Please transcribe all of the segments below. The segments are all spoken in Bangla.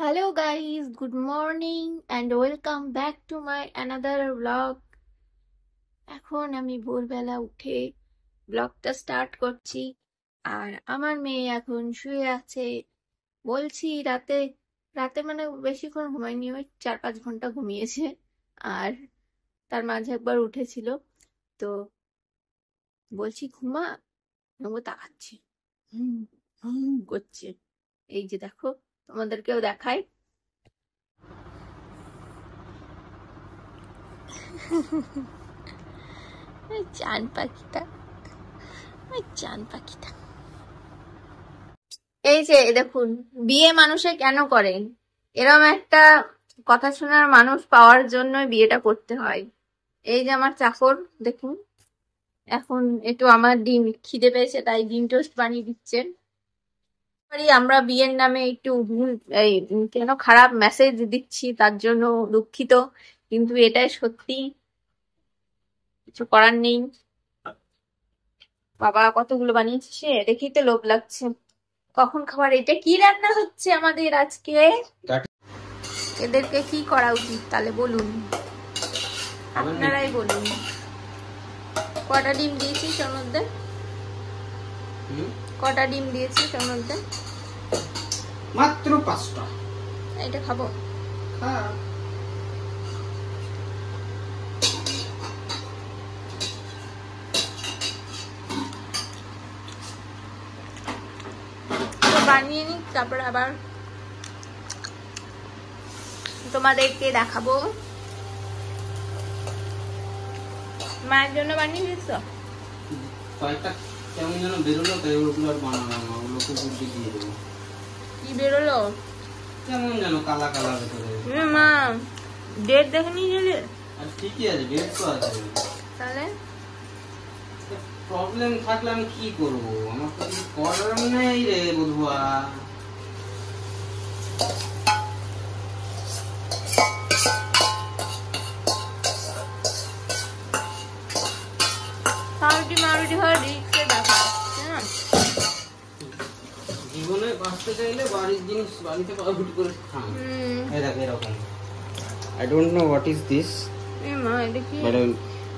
Hello guys, good morning and welcome back to my another vlog. এখন আমি ভোরবেলা উঠে ব্লগটা স্টার্ট করছি আর আমার মেয়ে এখন শুয়ে আছে। বলছি রাতে রাতে মানে বেশিক্ষণ ঘুমায়নি, ওই 4-5 ঘন্টা ঘুমিয়েছে আর তার মাঝে একবার উঠেছিল। তো বলছি ঘুমা, ও তাকাচ্ছে, হুম হুম করছে। এই যে দেখো, তোমাদেরকেও দেখাই। চান পাখিটা, চান পাখিটা। এই যে দেখুন, বিয়ে মানুষে কেন করেন? এরম একটা কথা শোনার মানুষ পাওয়ার জন্য বিয়েটা করতে হয়। এই যে আমার চাকর দেখুন, এখন একটু আমার ডিম খিদে পেয়েছে তাই ডিম টোস্ট বানিয়ে দিচ্ছেন। আমরা বিয়ের নামে একটু এই কেন খারাপ মেসেজ দিচ্ছি তার জন্য দুঃখিত, কিন্তু এটাই সত্যি, কিছু করার নেই। বাবা কতগুলো বানিয়েছে, সে দেখেই তো লোভ লাগছে। কখন খাবার? এটা কি রান্না হচ্ছে আমাদের আজকে? এদেরকে কি করা উচিত তাহলে বলুন, আপনারাই বলুন। কটা ডিম দিয়েছিস ওর মধ্যে? কটা ডিম দিয়েছিস ওর মধ্যে? মাত্র 5টা। এটা খাবো। বানিয়ে নি, তারপরে আবার তোমাদেরকে দেখাবো। মায়ের জন্য বানিয়ে দিচ্ছ? কয়েকটা কেমন যেন বেরোলো, তাই ওগুলো আর বানালাম না, ওগুলো কুকুর দিয়ে দেবো। কি বেরোলো? কেমন যেন কালা কালা ভেতরে। মা ডেট দেখে নিয়ে গেলে? আর ঠিকই আছে, ডেট তো আছে। তাহলে প্রবলেম থাকলে আমি কি করবো? আমার তো কিছু করার নেই রে বধুয়া। জীবনে বাঁচতে চাইলে বাড়ির জিনিস বাড়িতে হুট করে খান। এই দেখ এরকম। I don't know what is this.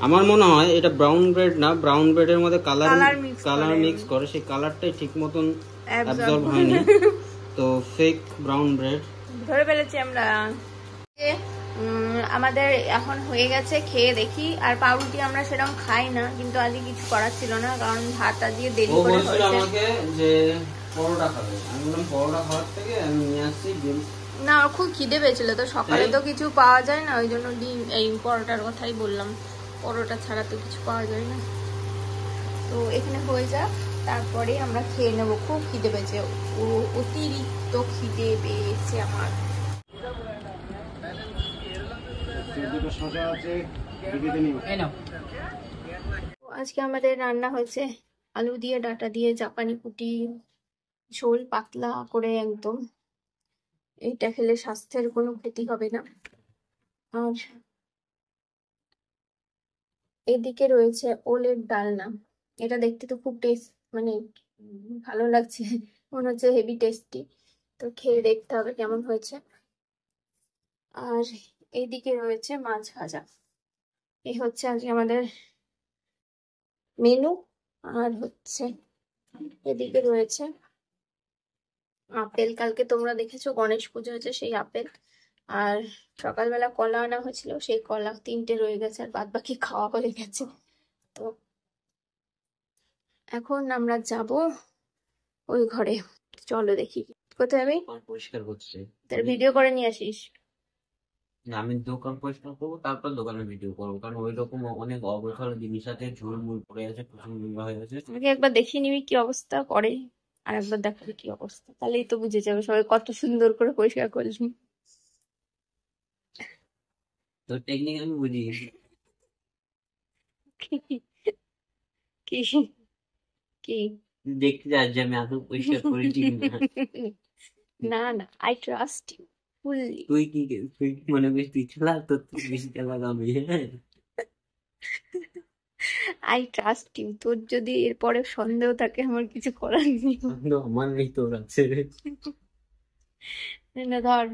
আমার মনে হয় এটা ব্রাউন ব্রেড না, ব্রাউন ব্রেডের মধ্যে কালার মিক্স করে, সেই কালারটাই ঠিক মতন অ্যাবজর্ব হয়নি। তো ফেক ব্রাউন ব্রেড ধরে ফেলেছি আমরা। আমাদের এখন হয়ে গেছে, খেয়ে দেখি। আর পাউরুটি আমরা সেরকম খাই না, কিন্তু আজকে কিছু করার ছিল না, কারণ ভাত আজকে দেরি করে হয়েছে। আমাকে যে পরোটা খাবে, আমি বললাম পরোটা খাওয়ার থেকে আমি নিয়ে আসছি ডিম। না, ওর খুব খিদে পেয়েছিল, তো সকালে তো কিছু পাওয়া যায় না, ওই জন্য ডিম এই পরোটার কথাই বললাম। পরোটা ছাড়া তো কিছু পাওয়া যায় না। তো এখানে হয়ে যাক, তারপরে আমরা খেয়ে নেবো। খুব খিদে পেয়েছে, অতিরিক্ত খিদে পেয়েছে আমার। আজকে আমাদের রান্না হয়েছে আলু দিয়ে ডাঁটা দিয়ে জাপানি পুটি ঝোল, পাতলা করে একদম। এইটা খেলে স্বাস্থ্যের কোনো ক্ষতি হবে না। আর এদিকে রয়েছে ওলের ডালনা। এটা দেখতে তো খুব টেস্ট, মানে ভালো লাগছে, মনে হচ্ছে হেভি টেস্টি। তো খেয়ে দেখতে হবে কেমন হয়েছে। আর এইদিকে রয়েছে মাছ ভাজা। এই হচ্ছে আজকে আমাদের মেনু। আর হচ্ছে এদিকে রয়েছে আপেল। কালকে তোমরা দেখেছো গণেশ পুজো হয়েছে, সেই আপেল। আর সকালবেলা কলা আনা হয়েছিল, সেই কলা 3টে রয়ে গেছে, আর বাদ বাকি খাওয়া হয়ে গেছে। তো এখন আমরা যাব ওই ঘরে। চলো দেখি কোথায়। আমি পরিষ্কার করছি, তার ভিডিও করে নিয়ে আসিস। আমি দোকান পরিষ্কার করবো, তারপর দোকানে ভিডিও করবো, কারণ ওই রকম অনেক অগোছালো জিনিস আছে, ঝুলমুল পড়ে আছে, প্রচুর নোংরা হয়ে আছে। আমাকে একবার দেখিয়ে নিবি কি অবস্থা করে, আর একবার দেখাবি কি অবস্থা, তাহলেই তো বুঝে যাবে সবাই কত সুন্দর করে পরিষ্কার করলি। তো টেকনিক আমি বুঝি গেছি। কি কি কি দেখতে যাস যে আমি এত পরিষ্কার করেছি কিনা। না না, আই ট্রাস্ট ইউ ফুললি। তুই মনে করিস তুই চালা, তোর থেকে বেশি চালাক আমি। I trust you. তোর যদি এরপরে সন্দেহ থাকে আমার কিছু করার নেই। আমার নেই, তোর আছে। ধর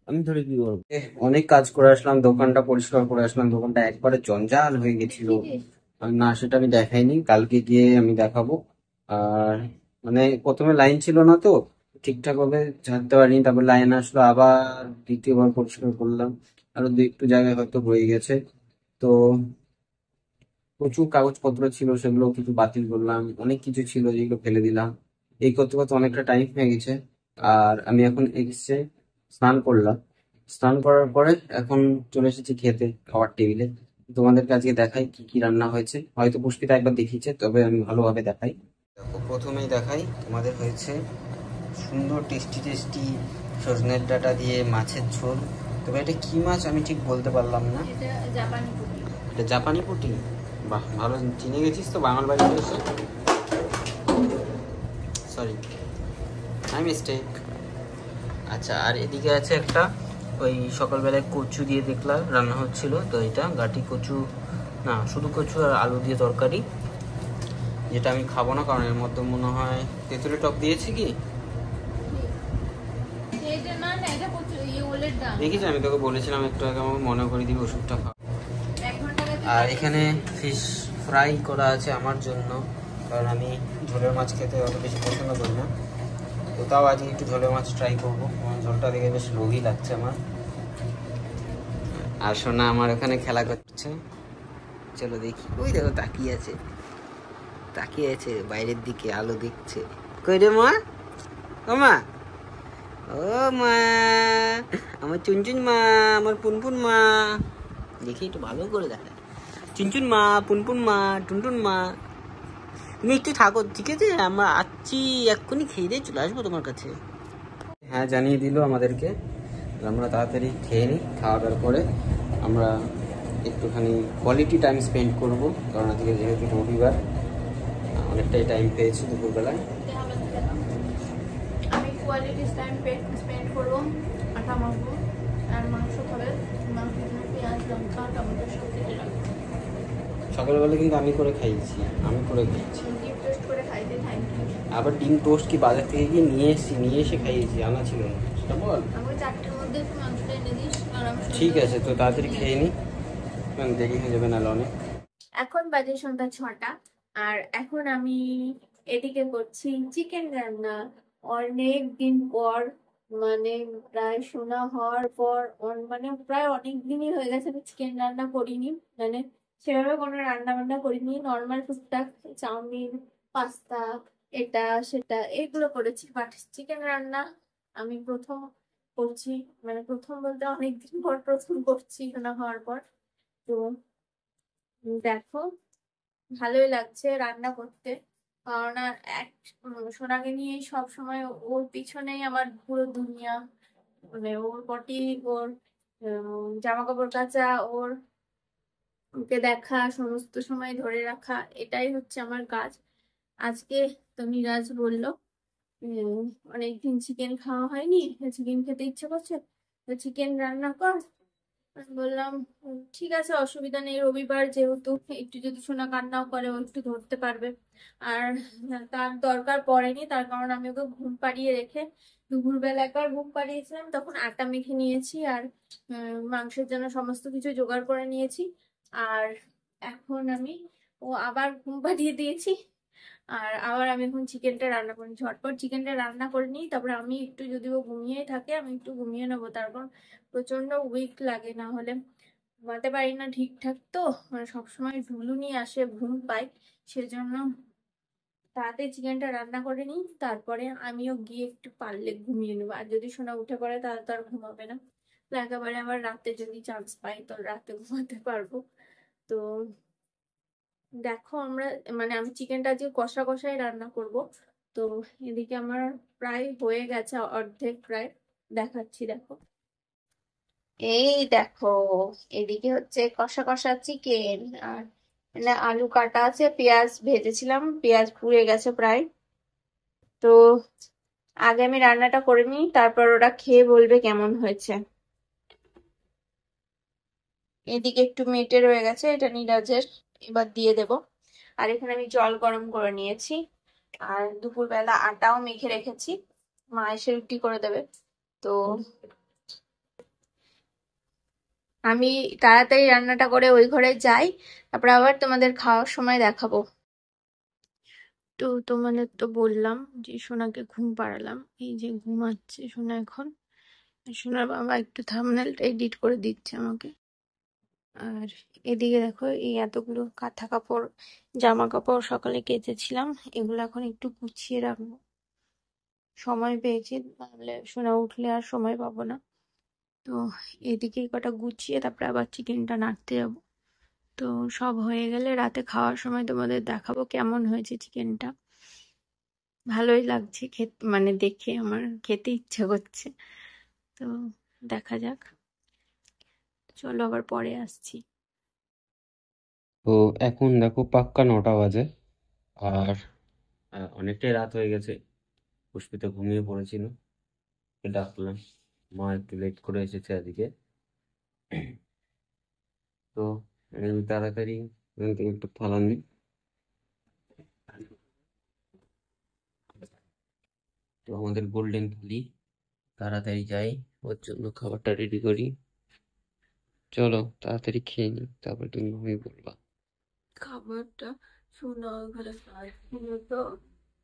আমি ধরে কি করবো, অনেক কাজ করে আসলাম, দোকানটা পরিষ্কার করে আসলাম, দোকানটা একবারে জঞ্জাল হয়ে গেছিল। না সেটা আমি দেখাইনি, কালকে গিয়ে আমি দেখাবো। আর মানে প্রথমে লাইন ছিল না তো ঠিকঠাক ভাবে ঝাড়তে পারিনি, তারপর লাইন আসলো, আবার দ্বিতীয়বার পরিষ্কার করলাম, আরো দু একটু জায়গায় হয়তো রয়ে গেছে। তো প্রচুর কাগজপত্র ছিল, সেগুলো কিছু বাতিল করলাম, অনেক কিছু ছিল যেগুলো ফেলে দিলাম। এই করতে করতে অনেকটা টাইম হয়ে গেছে। আর আমি এখন এসে স্নান করলাম, স্নান করার পরে এখন চলে এসেছি খেতে, খাওয়ার টেবিলে। তোমাদেরকে আজকে দেখাই কি কি রান্না হয়েছে, হয়তো পুষ্পিতা একবার দেখিয়েছে, তবে আমি ভালোভাবে দেখাই। দেখো প্রথমেই দেখাই তোমাদের, হয়েছে সুন্দর টেস্টি টেস্টি সজনের ডাঁটা দিয়ে মাছের ঝোল। তবে এটা কি মাছ আমি ঠিক বলতে পারলাম না। এটা জাপানি পুঁটি। বাহ, ভালো চিনে গেছিস তো, বাঙাল বাড়ি এসে। Sorry, I mistake. আচ্ছা, আর এদিকে আছে একটা, ওই সকালবেলায় কচু দিয়ে দেখলাম রান্না হচ্ছিল, তো এটা গাটি কচু না, শুধু কচু আর আলু দিয়ে তরকারি, যেটা আমি খাবো না, কারণ এর মধ্যে মনে হয় তেঁতুলে টক দিয়েছি। কি দেখিস, আমি তোকে বলেছিলাম একটু আগে, আমাকে মনে করে দিবি ওষুধটা খাওয়া। আর এখানে ফিশ ফ্রাই করা আছে আমার জন্য, কারণ আমি ঝোলের মাছ খেতে অত বেশি পছন্দ করি না। তো তাও আজকে একটু ঝোলের মাছ ট্রাই করবো, ঝোলটা দেখে বেশ লোভই লাগছে আমার। আর সোনা আমার ওখানে খেলা করছে, চলো দেখি। ওই দেখো তাকিয়ে আছে, তাকিয়ে আছে বাইরের দিকে, আলো দেখছে। কই রে মা, ও মা, ও মা, আমার চুনচুন মা, আমার পুনপুন মা। দেখি একটু ভালো করে দেখা, চুনচুন মা, পুনপুন মা, টুনটুন মা। তুমি একটু থাকো, ঠিক আছে? আমরা আসছি, এক্ষুনি খেয়ে দিয়ে চলে আসবো তোমার কাছে। হ্যাঁ, জানিয়ে দিল আমাদেরকে, আমরা তাড়াতাড়ি খেয়ে নিই। খাওয়া দাওয়ার পরে আমরা একটুখানি কোয়ালিটি টাইম স্পেন্ড করবো, কারণ আজকে যেহেতু রবিবার অনেকটাই টাইম পেয়েছি দুপুরবেলায়। আমি কোয়ালিটি টাইম স্পেন্ড করবো, আটা মাখবো আর মাংস খাবে, মাংস পেঁয়াজ লঙ্কা টমেটো সব কেটে রাখবো। সকালবেলা কিন্তু আমি করে খাইয়েছি, আমি করে খাইয়েছি। ডিম টোস্ট করে খাইতে, থ্যাংক ইউ। আবার ডিম টোস্ট কি বাজার থেকে গিয়ে নিয়ে এসে খাইয়েছি, আনা ছিল না, সেটা বল। আমি 4টের মধ্যে একটু মাংসটা এনে দিস, আর আমি ঠিক আছে, তো তাড়াতাড়ি খেয়ে নি, কারণ দেরি হয়ে যাবে না অনেক। এখন বাজে সন্ধ্যা 6টা, আর এখন আমি এদিকে করছি চিকেন রান্না। অনেক দিন পর, মানে প্রায় শোনা হওয়ার পর, মানে প্রায় অনেক দিনই হয়ে গেছে আমি চিকেন রান্না করিনি। মানে সেভাবে কোনো রান্না বান্না করিনি, নর্মাল টুকটাক চাউমিন, পাস্তা, এটা সেটা এগুলো করেছি, বাট চিকেন রান্না আমি প্রথম করছি। মানে প্রথম বলতে অনেকদিন পর প্রথম করছি শোনা হওয়ার পর। তো দেখো, ভালোই লাগছে রান্না করতে, কারণ এক সোনাকে নিয়ে সব সময় ওর পিছনেই আমার পুরো দুনিয়া। মানে ওর পটি, ওর জামা কাপড় কাচা, ওকে দেখা, সমস্ত সময় ধরে রাখা, এটাই হচ্ছে আমার কাজ। আজকে তো মিরাজ বললো অনেকদিন চিকেন খাওয়া হয়নি, চিকেন খেতে ইচ্ছে করছে, তো চিকেন রান্না কর। আমি বললাম ঠিক আছে, অসুবিধা নেই, রবিবার যেহেতু একটু যদি সোনা কান্নাও করে ও একটু ধরতে পারবে। আর তার দরকার পড়েনি, তার কারণ আমি ওকে ঘুম পাড়িয়ে রেখে দুপুরবেলা একবার ঘুম পাড়িয়েছিলাম, তখন আটা মেখে নিয়েছি আর মাংসের জন্য সমস্ত কিছু জোগাড় করে নিয়েছি। আর এখন আমি ও আবার ঘুম পাড়িয়ে দিয়েছি, আর আবার আমি এখন চিকেনটা রান্না করি, ঝটপট চিকেনটা রান্না করে নিই, তারপরে আমি একটু, যদি ও ঘুমিয়ে থাকে আমি একটু ঘুমিয়ে নেবো, তারপর প্রচন্ড উইক লাগে, না হলে ঘুমাতে পারি না ঠিকঠাক। তো মানে সবসময় ঢুলুনি আসে, ঘুম পাই, সেজন্য তাড়াতাড়ি চিকেনটা রান্না করে নিই, তারপরে আমিও গিয়ে একটু পারলে ঘুমিয়ে নেবো। আর যদি সোনা উঠে পড়ে তাহলে তো আর ঘুমাবে না, তো একেবারে আবার রাতে যদি চান্স পাই তো রাতে ঘুমাতে পারবো। তো দেখো, আমরা মানে আমি চিকেনটা আজকে কষা কষাই রান্না করব। তো এদিকে আমার প্রায় হয়ে গেছে, অর্ধেক প্রায়, দেখাচ্ছি দেখো। এই দেখো, এদিকে হচ্ছে কষা কষা চিকেন, আর মানে আলু কাটা আছে, পেঁয়াজ ভেজেছিলাম, পেঁয়াজ পুড়ে গেছে প্রায়। তো আগে আমি রান্নাটা করে নিই, তারপর ওরা খেয়ে বলবে কেমন হয়েছে। এদিকে একটু মেটে রয়ে গেছে, এটা নিরাজের, এবার দিয়ে দেব। আর এখানে আমি জল গরম করে নিয়েছি, আর দুপুরবেলা আটাও মেখে রেখেছি, মা এসে রুটি করে দেবে। তো আমি তাড়াতাড়ি রান্নাটা করে ওই ঘরে যাই, তারপর আবার তোমাদের খাওয়ার সময় দেখাবো। তো তোমাদের তো বললাম যে সোনাকে ঘুম পাড়ালাম, এই যে ঘুমাচ্ছে সোনা এখন। সোনার বাবা একটু থাম্বনেলটা এডিট করে দিচ্ছে আমাকে। আর এদিকে দেখো এই এতগুলো কাঁথা কাপড়, জামা কাপড় সকালে কেচেছিলাম, এগুলো এখন একটু গুছিয়ে রাখবো। সময় পেয়েছি, নাহলে সোনা উঠলে আর সময় পাবো না। তো এদিকে কটা গুছিয়ে তারপরে আবার চিকেনটা নাড়তে যাবো। তো সব হয়ে গেলে রাতে খাওয়ার সময় তোমাদের দেখাবো কেমন হয়েছে চিকেনটা। ভালোই লাগছে খেতে, মানে দেখে আমার খেতে ইচ্ছে করছে। তো দেখা যাক, চলো আবার পরে আসছি। তো এখন দেখো পাক্কা 9টা বাজে, আর অনেকটাই রাত হয়ে গেছে। পুষ্পিতা ঘুমিয়ে পড়েছিল, ওকে ডাকলাম। মা একটু লেট করে এসেছে আজকে। তো আমি তাড়াতাড়ি এখান থেকে একটু থালা নিই। তো আমাদের গোল্ডেন থালি, তাড়াতাড়ি যাই, ওর জন্য খাবারটা রেডি করি। চলো তাড়াতাড়ি খেয়ে নিই, তারপর তুমি ঘুমিয়ে পড়বা। খাবারটা শোনা ওখানে খাচ্ছিল, তো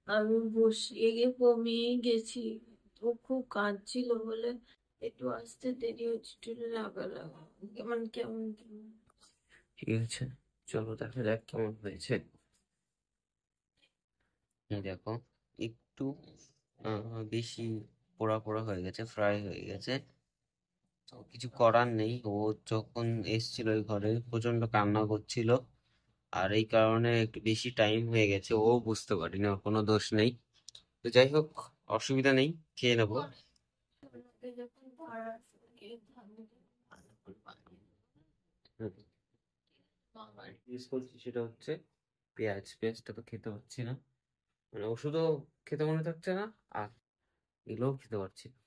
আমি বসিয়ে গিয়ে কমিয়ে গেছি। ও খুব কাঁদছিল বলে একটু আসতে দেরি হচ্ছে, একটু লাগা লাগা কেমন কেমন কেমন। ঠিক আছে, চলো দেখা যাক কেমন হয়েছে। এই দেখো, একটু বেশি পোড়া পোড়া হয়ে গেছে, ফ্রাই হয়ে গেছে। তো কিছু করার নেই, ও যখন এসেছিল ওই ঘরে প্রচন্ড কান্না করছিল, আর এই কারণে একটু বেশি টাইম হয়ে গেছে, ও বুঝতে পারিনি, ওর কোনো দোষ নেই। তো যাই হোক, অসুবিধা নেই, খেয়ে নেবো। তোমাকে যখন পড়ার থেকে ভালো হুম, আর ইউজ করছি সেটা হচ্ছে পেঁয়াজ। পেঁয়াজটা তো খেতে পাচ্ছি না, মানে ওষুধও খেতে মনে থাকছে না, আর এগুলোও খেতে পারছি না।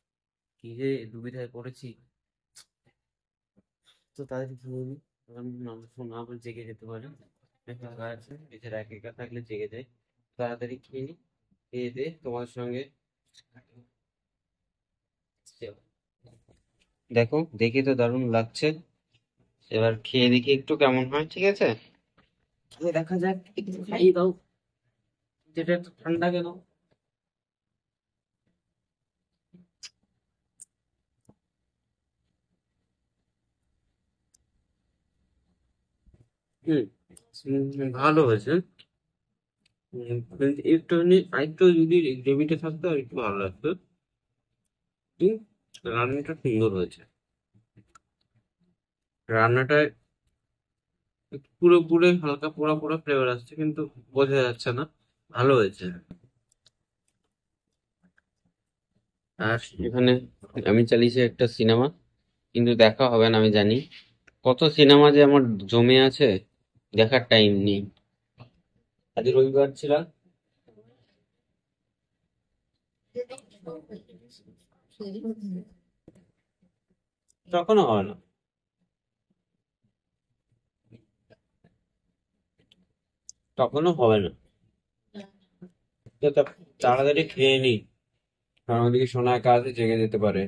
কি যে দুবিধায় পড়েছি। তো তাদের খেয়ে নিই, কারণ না আবার জেগে যেতে পারে। একা একা আছে, এছাড়া একা একা থাকলে জেগে যায়। তাড়াতাড়ি খেয়ে নিই, খেয়ে দিয়ে তোমার সঙ্গে দেখো, দেখে তো দারুণ লাগছে। এবার খেয়ে দেখি একটু কেমন হয়, ঠিক আছে? খেয়ে দেখা যাক, একটু খাইয়ে দাও, যেটা একটু ঠান্ডা কেন। হুম, ভালো হয়েছে। কিন্তু একটুখানি আরেকটু যদি গ্রেভিটা থাকতো আর একটু ভালো লাগতো। রান্নাটা সুন্দর হয়েছে। রান্নাটায় একটু পুরো হালকা পোড়া পোড়া ফ্লেভার আসছে, কিন্তু বোঝা যাচ্ছে না। ভালো হয়েছে। আর এখানে আমি চালিয়েছি একটা সিনেমা, কিন্তু দেখা হবে না আমি জানি। কত সিনেমা যে আমার জমে আছে, দেখার টাইম নেই। আজ রবিবার ছিল, তখনও হবে না। তখনও হবে না। তো তাড়াতাড়ি খেয়ে নি, কারণ ওদিকে সোনা কাজে জেগে যেতে পারে।